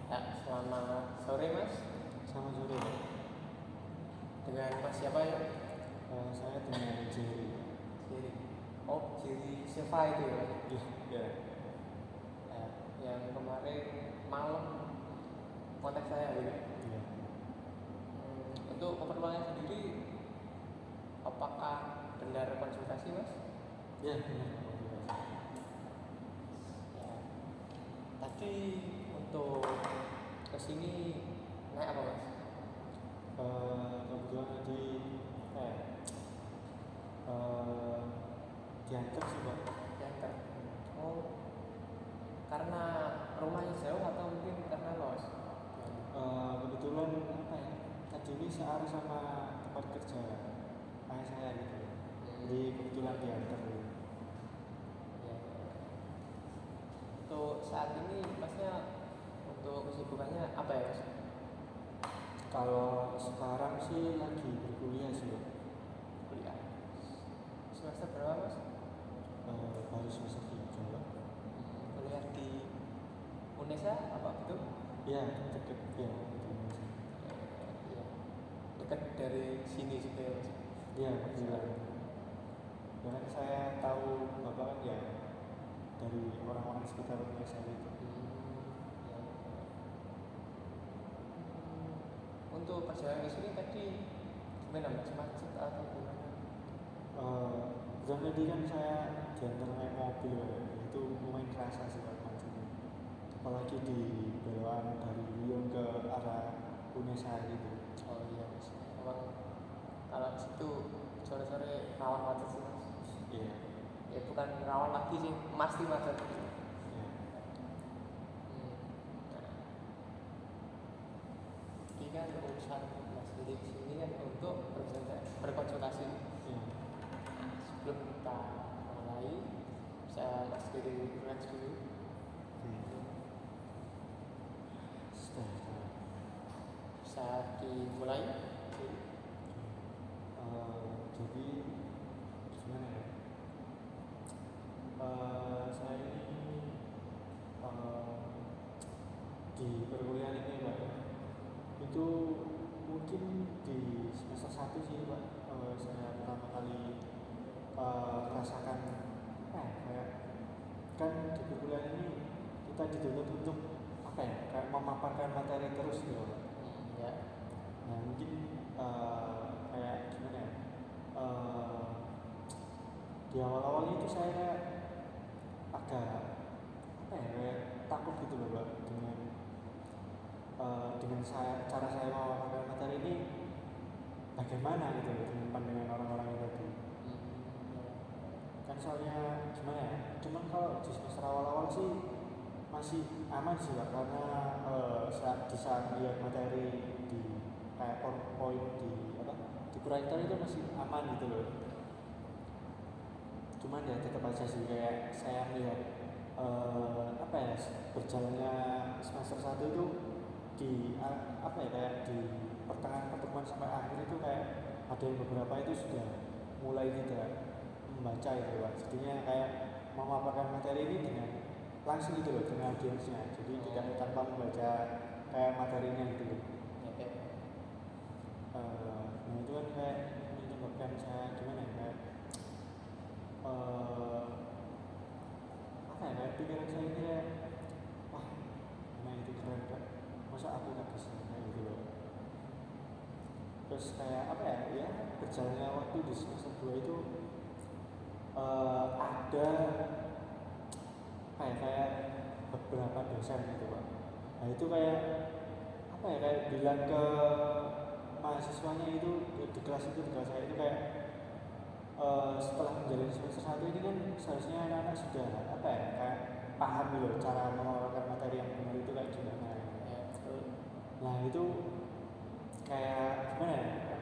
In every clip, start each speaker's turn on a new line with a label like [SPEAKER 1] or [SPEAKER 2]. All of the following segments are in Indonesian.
[SPEAKER 1] Ya, selamat sore Mas.
[SPEAKER 2] Selamat sore.
[SPEAKER 1] Dengan Mas siapa ya?
[SPEAKER 2] Saya dengan Jerry.
[SPEAKER 1] Jerry. Oh, Jerry Silva itu ya?
[SPEAKER 2] Iya, ya.
[SPEAKER 1] Ya, yang kemarin malam kontak saya gitu.
[SPEAKER 2] Iya.
[SPEAKER 1] Untuk keperluannya sendiri, apakah benar konsultasi Mas?
[SPEAKER 2] Iya, benar.
[SPEAKER 1] Ya. Tadi untuk kesini naik apa Mas?
[SPEAKER 2] Kebetulan tadi diantar sih Pak.
[SPEAKER 1] Diantar. Oh, karena rumahnya jauh atau mungkin karena los?
[SPEAKER 2] Kebetulan tadi ini searah sama tempat kerja ayah saya gitu. Jadi kebetulan diantar.
[SPEAKER 1] Ya. Untuk saat ini Masnya untuk kesibukannya apa ya Mas?
[SPEAKER 2] Kalau sekarang sih lagi berkuliah sih Pak.
[SPEAKER 1] Kuliah. Semester berapa Mas?
[SPEAKER 2] Baru semester 3 Pak.
[SPEAKER 1] Kuliah di Unesa apa betul?
[SPEAKER 2] Iya, dekat ya.
[SPEAKER 1] Iya. Dekat dari sini juga ya Mas.
[SPEAKER 2] Iya, benar. Karena saya tahu Bapak kan ya dari orang-orang sekitar saya itu.
[SPEAKER 1] Untuk perjalanan ke sini tadi gimana Mas? Macet atau gimana?
[SPEAKER 2] Tadi kan saya diantar naik mobil ya. Itu lumayan kerasa sih Pak macetnya. Apalagi di belokan dari Lyon ke arah Unesa gitu.
[SPEAKER 1] Oh iya Mas. Emang kalau situ sore-sore rawan macet sih Mas.
[SPEAKER 2] Iya.
[SPEAKER 1] Ya bukan rawan lagi sih, pasti macet.
[SPEAKER 2] Iya.
[SPEAKER 1] Ini kan urusan Mas di sini kan untuk berkonsultasi.
[SPEAKER 2] Iya.
[SPEAKER 1] Sebelum kita mulai, saya Mas Diri relax dulu. Bisa dimulai.
[SPEAKER 2] Jadi gimana ya? Saya ini di perkuliahan ini Pak, itu mungkin di semester 1 sih Pak, saya pertama kali merasakan kayak kan di perkuliahan ini kita dituntut untuk kayak memaparkan materi terus gitu Pak.
[SPEAKER 1] Ya.
[SPEAKER 2] Nah mungkin kayak gimana ya, di awal-awal itu saya agak kayak takut gitu loh Pak dengan cara saya memaparkan materi ini bagaimana gitu loh dengan pandangan orang-orang yang tadi. Kan soalnya gimana ya, cuman kalau di semester awal-awal sih masih aman sih Pak, karena di saat lihat materi di kayak PowerPoint di proyektor itu masih aman gitu loh. Cuman ya tetap aja sih kayak saya melihat berjalannya semester 1 itu di kayak di pertengahan pertemuan sampai akhir itu kayak ada yang beberapa itu sudah mulai tidak membaca itu Pak. Jadinya kayak memaparkan materi ini dengan langsung gitu loh dengan audiensnya. Jadi tidak tanpa membaca kayak materinya gitu loh. Nah itu kan kayak menyebabkan saya gimana ya, kayak pikiran saya ini kayak wah nah itu keren Pak, masa aku gak bisa kayak gitu loh. Terus kayak ya berjalannya waktu di semester 2 itu ada kayak beberapa dosen gitu Pak. Nah itu kayak kayak bilang ke mahasiswanya itu di kelas saya itu kayak setelah menjalani semester 1 ini kan seharusnya anak-anak sudah kayak paham loh cara mengeluarkan materi yang benar itu kayak gimana. Nah itu kayak gimana ya kan,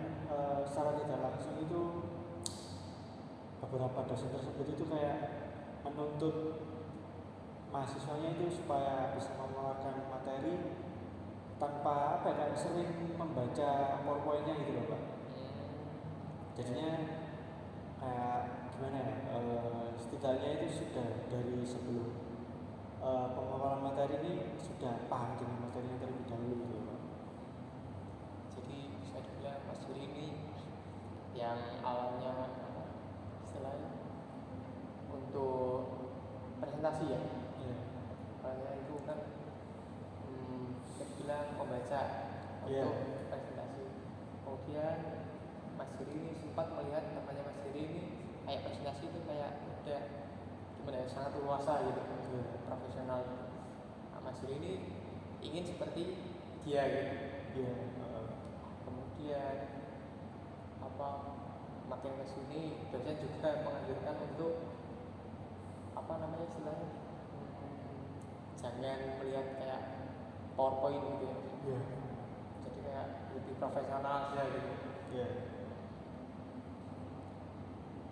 [SPEAKER 2] secara tidak langsung itu beberapa dosen tersebut itu kayak menuntut mahasiswanya itu supaya bisa mengeluarkan materi tanpa kayak sering membaca PowerPoint-nya gitu loh Pak. Jadinya kayak gimana ya, setidaknya itu sudah dari sebelum pemaparan materi ini sudah paham dengan materinya terlebih dahulu gitu Pak.
[SPEAKER 1] Jadi bisa dibilang Mas Juri ini yang awalnya istilahnya untuk presentasi ya,
[SPEAKER 2] Iya.
[SPEAKER 1] awalnya itu kan bisa dibilang membaca
[SPEAKER 2] Iya.
[SPEAKER 1] untuk presentasi. Kemudian Mas Juri ini sempat melihat namanya Mas Juri ini kayak presentasi itu kayak udah gimana ya, sangat luasa gitu,
[SPEAKER 2] Iya.
[SPEAKER 1] profesional. Nah, Mas Juri ini ingin seperti dia gitu.
[SPEAKER 2] Iya.
[SPEAKER 1] Kemudian apa, makin ke sini dosen juga menganjurkan untuk apa namanya istilahnya, jangan melihat kayak PowerPoint gitu ya.
[SPEAKER 2] Iya.
[SPEAKER 1] Jadi kayak lebih profesional aja gitu.
[SPEAKER 2] Iya.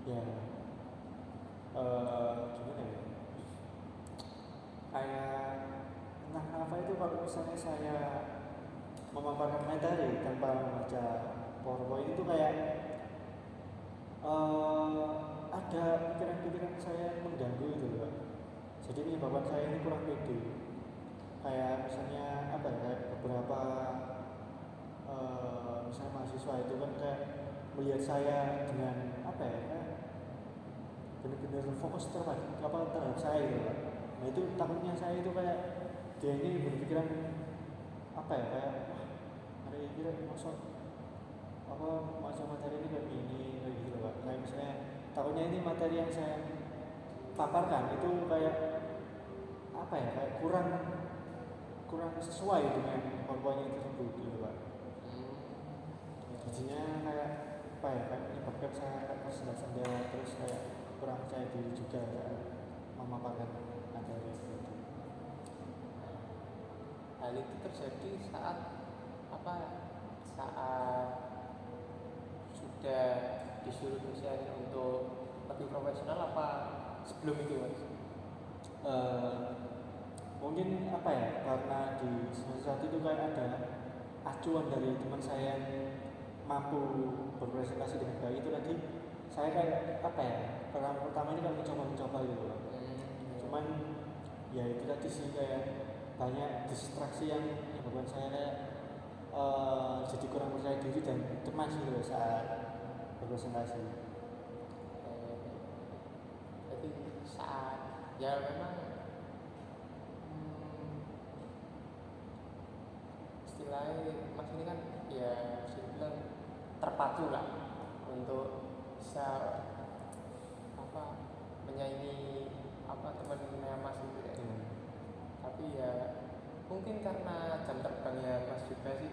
[SPEAKER 2] Ya. Gimana ya? Kayak entah kenapa itu kalau misalnya saya memaparkan materi tanpa membaca PowerPoint itu kayak ada pikiran-pikiran saya yang mengganggu gitu loh Pak. Jadi menyebabkan saya ini kurang pede. Kayak misalnya apa ya, kayak beberapa misalnya mahasiswa itu kan kayak melihat saya dengan apa ya, kayak benar-benar fokus terhadap saya gitu Pak. Nah itu takutnya saya itu kayak dia ini berpikiran apa ya, kayak wah hari ini masuk apa macam materi ini kayak gini kayak gitu loh Pak. Kayak misalnya takutnya ini materi yang saya paparkan itu kayak apa ya, kayak kurang sesuai dengan PowerPoint itu tersebut gitu Pak. Jadinya kayak apa ya, kayak menyebabkan saya kayak tersendat-sendat, terus kayak kurang percaya diri juga kayak memaparkan materi seperti itu.
[SPEAKER 1] Hal itu terjadi saat apa, saat sudah disuruh dosen untuk lebih profesional apa sebelum itu Mas?
[SPEAKER 2] Mungkin apa ya, karena di semester 1 itu kayak ada acuan dari teman saya yang mampu berpresentasi dengan baik itu tadi, saya kayak apa ya, pertama ini kan mencoba gitu loh. Cuman ya itu tadi sih, kayak banyak distraksi yang menyebabkan saya kayak jadi kurang percaya diri dan cemas gitu loh saat berpresentasi.
[SPEAKER 1] Jadi saat ya memang istilahnya Mas ini kan ya bisa dibilang terpacu lah untuk bisa apa menyaingi apa temannya Mas itu ya. Tapi ya mungkin karena jam terbangnya Mas juga sih,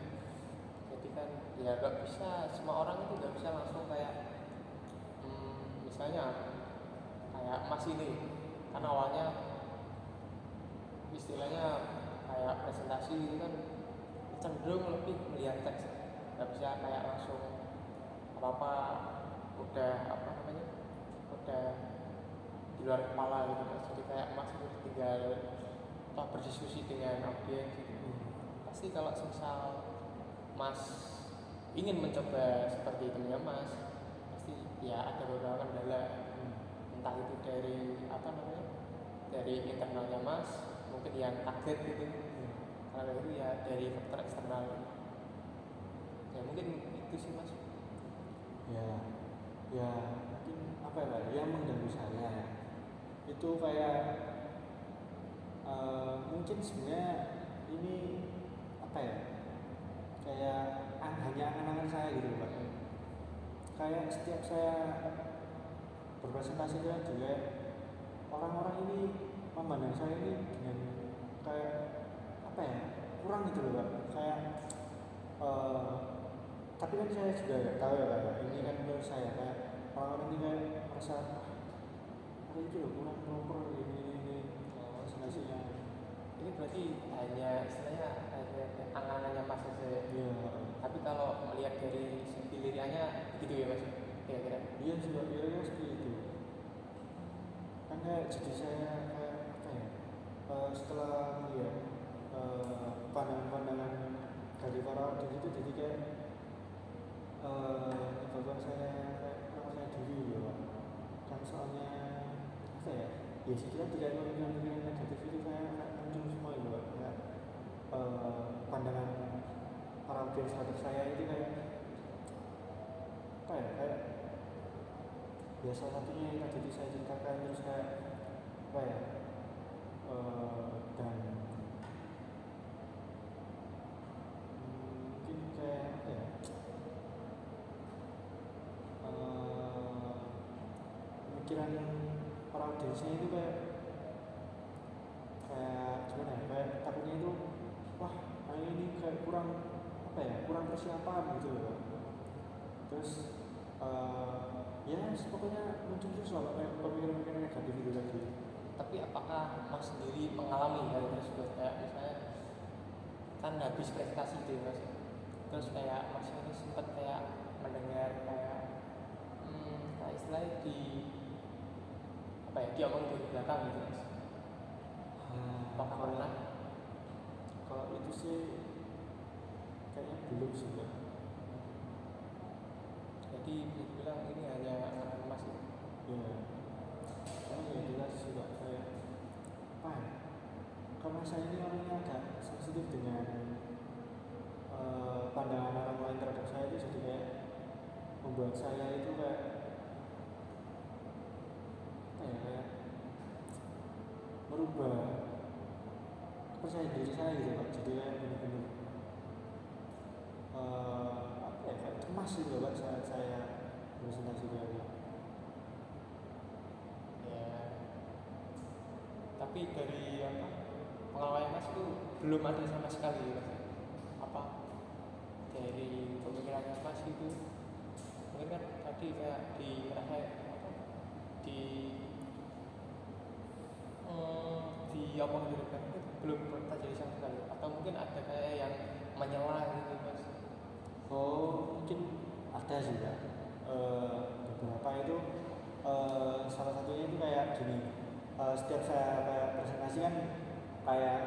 [SPEAKER 1] jadi kan ya gak bisa, semua orang itu gak bisa langsung kayak misalnya kayak Mas ini kan awalnya istilahnya kayak presentasi itu kan cenderung lebih melihat teks, nggak bisa kayak langsung apa udah apa namanya udah di luar kepala gitu Mas. Jadi kayak Mas itu tinggal berdiskusi dengan audiens gitu. Pasti kalau misal Mas ingin mencoba seperti itu ya Mas, pasti ya ada beberapa kendala, entah itu dari apa namanya dari internalnya Mas, mungkin yang kaget gitu. Kalau itu ya dari faktor eksternal. Ya mungkin itu sih Mas.
[SPEAKER 2] Ya mungkin apa ya Pak, yang mengganggu saya itu kayak mungkin sebenarnya ini apa ya, kayak hanya angan-angan saya gitu Pak. Kayak setiap saya berpresentasi kan juga orang-orang ini memandang saya ini dengan kayak apa ya, kurang gitu loh Pak. Kayak tapi kan saya juga tahu ya Pak, ini kan menurut saya kayak orang-orang ini kayak merasa apa itu loh kurang proper ini presentasinya.
[SPEAKER 1] Ini berarti hanya istilahnya hanya angan-angannya Mas saja.
[SPEAKER 2] Iya.
[SPEAKER 1] Tapi kalau melihat dari segi lirianya gitu ya Mas, kira-kira.
[SPEAKER 2] Iya sih Pak, kira-kira seperti itu. Kan kayak jadi saya kayak apa ya, setelah melihat pandangan-pandangan dari para audiens itu jadi kayak menyebabkan saya kayak kurang percaya diri ya Pak. Kan soalnya apa ya, ya sekitar tidak pemikiran negatif itu saya audiens terhadap saya itu kayak apa ya, kayak ya salah satunya yang tadi saya ceritakan, terus kayak apa ya, dan mungkin kayak apa ya, pemikiran para audiensnya itu kayak gimana ya, kayak takutnya itu wah ini kayak kurang apa ya, kurang persiapan gitu loh. Terus ya pokoknya muncul terus lah kayak pemikiran-pemikiran negatif itu tadi.
[SPEAKER 1] Tapi apakah Mas sendiri mengalami hal tersebut, kayak misalnya kan habis presentasi gitu ya Mas, terus kayak Mas ini sempat kayak mendengar kayak kayak istilahnya di apa ya, diomong dari belakang gitu Mas? Apakah pernah?
[SPEAKER 2] Kalau itu sih kayaknya belum sih Mbak.
[SPEAKER 1] Jadi bisa dibilang ini hanya angan Mas ya?
[SPEAKER 2] Ya, karena ya jelas juga kayak apa ya, karena saya ini orangnya agak sensitif dengan pandangan orang lain terhadap saya, itu jadi kayak membuat saya itu kayak apa ya, kayak merubah kepercayaan diri saya gitu Pak. Jadi kayak benar-benar apa ya, kayak cemas gitu Pak saat saya presentasi tadi.
[SPEAKER 1] Ya, tapi dari apa pengalaman Mas itu belum ada sama sekali Mas, apa dari pemikirannya Mas itu mungkin kan tadi kayak dirasa apa di omong dari belakang itu belum pernah terjadi sama sekali, atau mungkin ada kayak yang menyela gitu Mas?
[SPEAKER 2] Oh, mungkin ada sih Pak. Beberapa itu salah satunya itu kayak gini. Setiap saya kayak presentasi kan kayak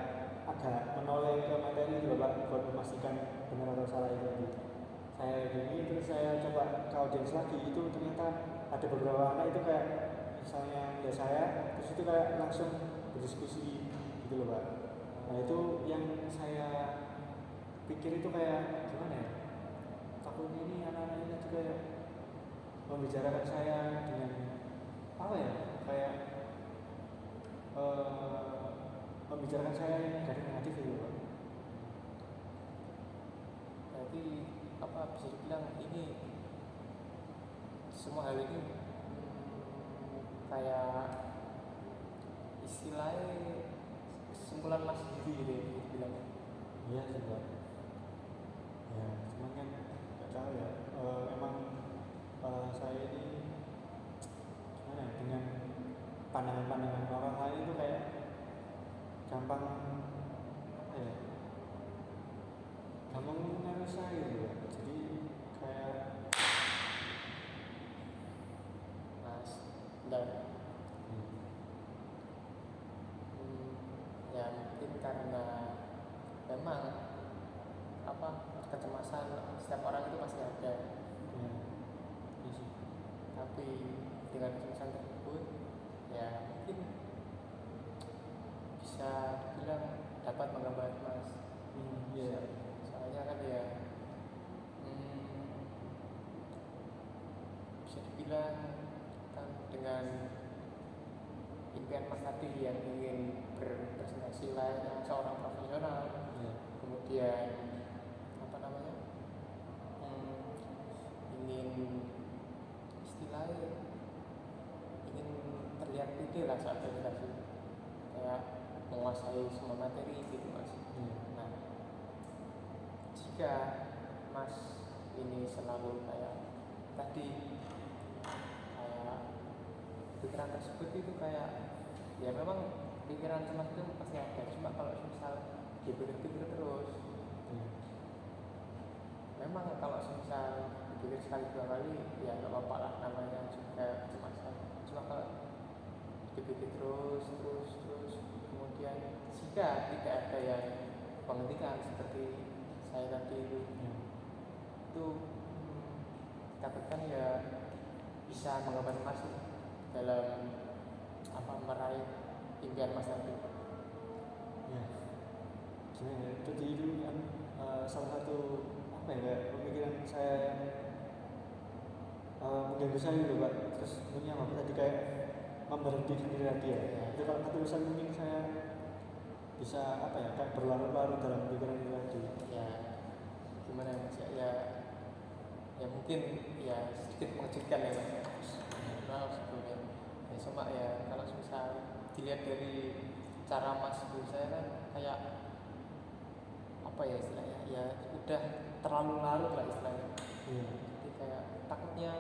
[SPEAKER 2] agak menoleh ke materi juga Pak, buat memastikan benar atau salah itu tadi. Saya gini terus saya coba ke audiens lagi, itu ternyata ada beberapa anak itu kayak misalnya ya saya, terus itu kayak langsung berdiskusi gitu loh Pak. Nah itu yang saya pikir itu kayak gimana ya, takutnya ini anak-anak ini juga ya membicarakan saya dengan apa ya, kayak membicarakan saya yang negatif gitu Pak.
[SPEAKER 1] Berarti apa bisa dibilang ini semua hal ini kayak istilahnya kesimpulan Mas sendiri gitu ya bilangnya?
[SPEAKER 2] Iya sih Pak. Ya cuman kan nggak tahu ya, emang saya ini gimana ya, dengan pandangan-pandangan orang lain itu kayak gampang apa ya, gampang mengenai saya gitu ya. Jadi kayak
[SPEAKER 1] Mas dan ya mungkin karena memang apa kecemasan setiap orang itu pasti ada,
[SPEAKER 2] ya, iya sih.
[SPEAKER 1] tapi dengan kecemasan tersebut ya mungkin bisa dibilang dapat menggambar Mas.
[SPEAKER 2] Iya.
[SPEAKER 1] Soalnya kan ya bisa dibilang kan dengan impian Mas tadi yang ingin berpresentasi layaknya seorang profesional,
[SPEAKER 2] Iya.
[SPEAKER 1] kemudian apa namanya ingin istilahnya ingin terlihat pede lah saat presentasi, kayak menguasai semua materi gitu Mas.
[SPEAKER 2] Iya.
[SPEAKER 1] Nah, jika Mas ini selalu kayak tadi kayak pikiran tersebut itu kayak ya memang pikiran cemas itu pasti ada, cuma kalau misal dipikir-pikir terus
[SPEAKER 2] Iya.
[SPEAKER 1] memang kalau misal dipikir sekali dua kali ya nggak apa-apa lah, namanya juga kecemasan. Cuma kalau dipikir terus kemudian jika tidak ada yang menghentikan seperti saya tadi itu takutkan ya bisa menggambar Mas dalam apa meraih impian Mas tadi.
[SPEAKER 2] Ya, gimana ya, jadi itu kan salah satu apa bisa gitu Pak. Terus punya Bapak tadi kayak memberhentikan diri tadi ya. Itu kalau keterusan mungkin saya bisa apa ya, kayak berlarut-larut dalam pikiran itu tadi.
[SPEAKER 1] Ya gimana ya mas ya, ya mungkin ya sedikit mengejutkan ya mas. Maaf sebelumnya. Ya cuma ya kalau misal dilihat dari cara mas dulu saya kan kayak apa ya istilahnya, ya udah terlalu larut lah istilahnya.
[SPEAKER 2] Iya.
[SPEAKER 1] Jadi kayak takutnya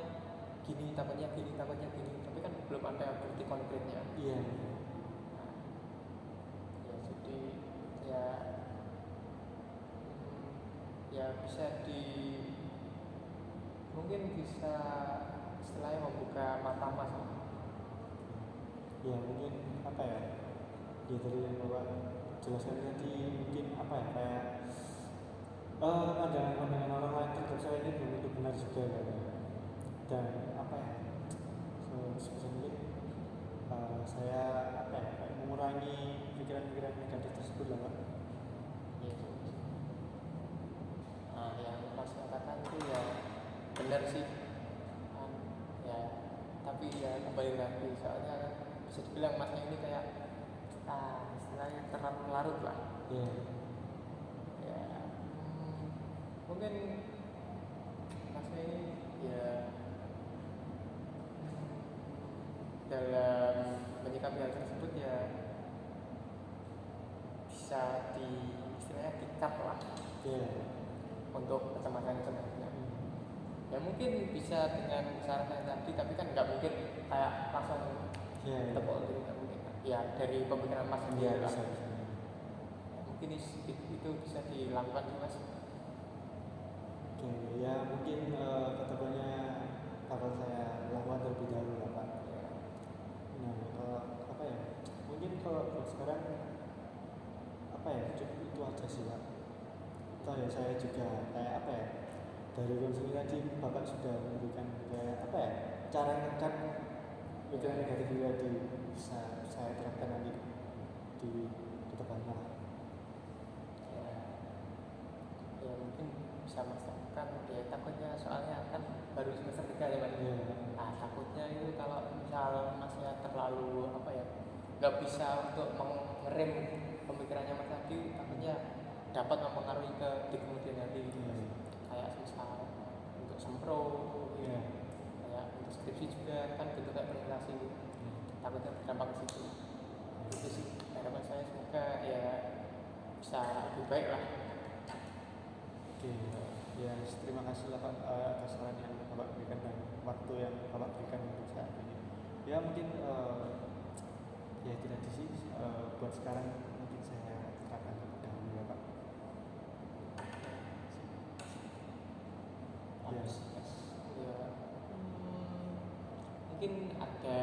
[SPEAKER 1] gini, takutnya gini, takutnya gini, tapi kan belum ada bukti konkretnya.
[SPEAKER 2] Iya.
[SPEAKER 1] Nah, ya jadi ya ya bisa di mungkin bisa istilahnya membuka mata mas.
[SPEAKER 2] Ya mungkin apa ya, ya dari yang Bapak jelaskan tadi mungkin apa ya, kayak pandangan orang lain terhadap saya ini belum tentu benar juga kan. Dan apa ya, sebisa mungkin saya apa ya, kayak mengurangi pikiran-pikiran negatif tersebut lah Pak.
[SPEAKER 1] Ya, nah yang mas katakan itu ya benar sih. Ya tapi ya kembali lagi soalnya kan bisa dibilang masnya ini kayak istilahnya terlalu larut lah.
[SPEAKER 2] Iya.
[SPEAKER 1] Ya mungkin masnya ini ya dalam menyikapi hal tersebut ya bisa di istilahnya di-cut lah
[SPEAKER 2] Iya.
[SPEAKER 1] untuk kecemasan selanjutnya. Ya mungkin bisa dengan saran yang tadi, tapi kan nggak mungkin kayak langsung
[SPEAKER 2] Iya.
[SPEAKER 1] tepuk gitu, nggak mungkin. Ya dari pemikiran mas
[SPEAKER 2] Iya
[SPEAKER 1] sendiri lah.
[SPEAKER 2] bisa.
[SPEAKER 1] Ya, mungkin itu bisa dilakukan sih mas.
[SPEAKER 2] Oke, ya mungkin kedepannya akan saya lakukan terlebih dahulu lah Pak.
[SPEAKER 1] Ya,
[SPEAKER 2] Nah, apa ya? Mungkin kalau buat sekarang apa ya? Cukup itu aja sih Pak. Toh ya saya juga kayak apa ya? Dari konseling tadi Bapak sudah memberikan kayak apa ya? Cara menekan pikiran negatif itu tadi bisa saya terapkan nanti di depannya.
[SPEAKER 1] ya, ya mungkin bisa mas lakukan. Ya takutnya soalnya kan baru semester 3 ya mas.
[SPEAKER 2] Iya.
[SPEAKER 1] Takutnya itu kalau misal masnya terlalu apa ya, nggak bisa untuk mengerem pemikirannya mas tadi, takutnya dapat mempengaruhi ke di kemudian hari gitu mas. Kayak misal untuk sempro gitu.
[SPEAKER 2] Iya.
[SPEAKER 1] Kayak untuk skripsi juga kan bentuk kayak presentasi gitu. Takutnya berdampak ke situ. Itu sih harapan saya, semoga ya bisa lebih baik lah.
[SPEAKER 2] Oke, ya terima kasih lah Pak atas saran yang Bapak berikan dan waktu yang Bapak berikan untuk saat ini. Ya mungkin ya itu tadi sih buat sekarang mungkin saya terapkan terlebih dahulu ya Pak. Ya.
[SPEAKER 1] Yes. Ya, mungkin ada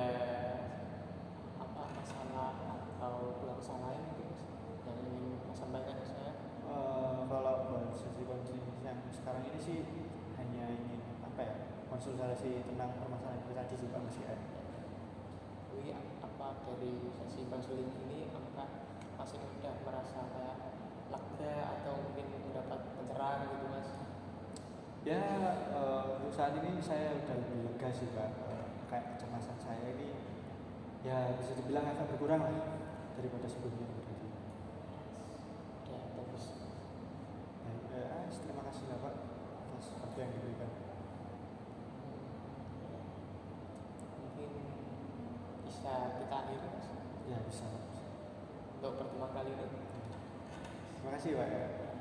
[SPEAKER 1] apa masalah atau keluh kesah lain gitu mas yang ingin mas sampaikan ke saya.
[SPEAKER 2] Kalau buat sesi konseling yang sekarang ini sih hanya ingin apa ya, konsultasi tentang permasalahan pribadi sih Pak, masih ada.
[SPEAKER 1] Jadi apa dari sesi konseling ini, apakah masih sudah merasa kayak lega atau mungkin mendapat pencerahan gitu mas?
[SPEAKER 2] Ya untuk saat ini saya udah lebih lega sih Pak. Kayak kecemasan saya ini ya bisa dibilang akan berkurang lah daripada sebelumnya berarti.
[SPEAKER 1] Ya bagus.
[SPEAKER 2] Terima kasih lah Pak atas waktu yang diberikan.
[SPEAKER 1] Mungkin bisa kita akhiri mas
[SPEAKER 2] Ya bisa Pak.
[SPEAKER 1] untuk pertemuan kali ini.
[SPEAKER 2] Terima kasih Pak ya.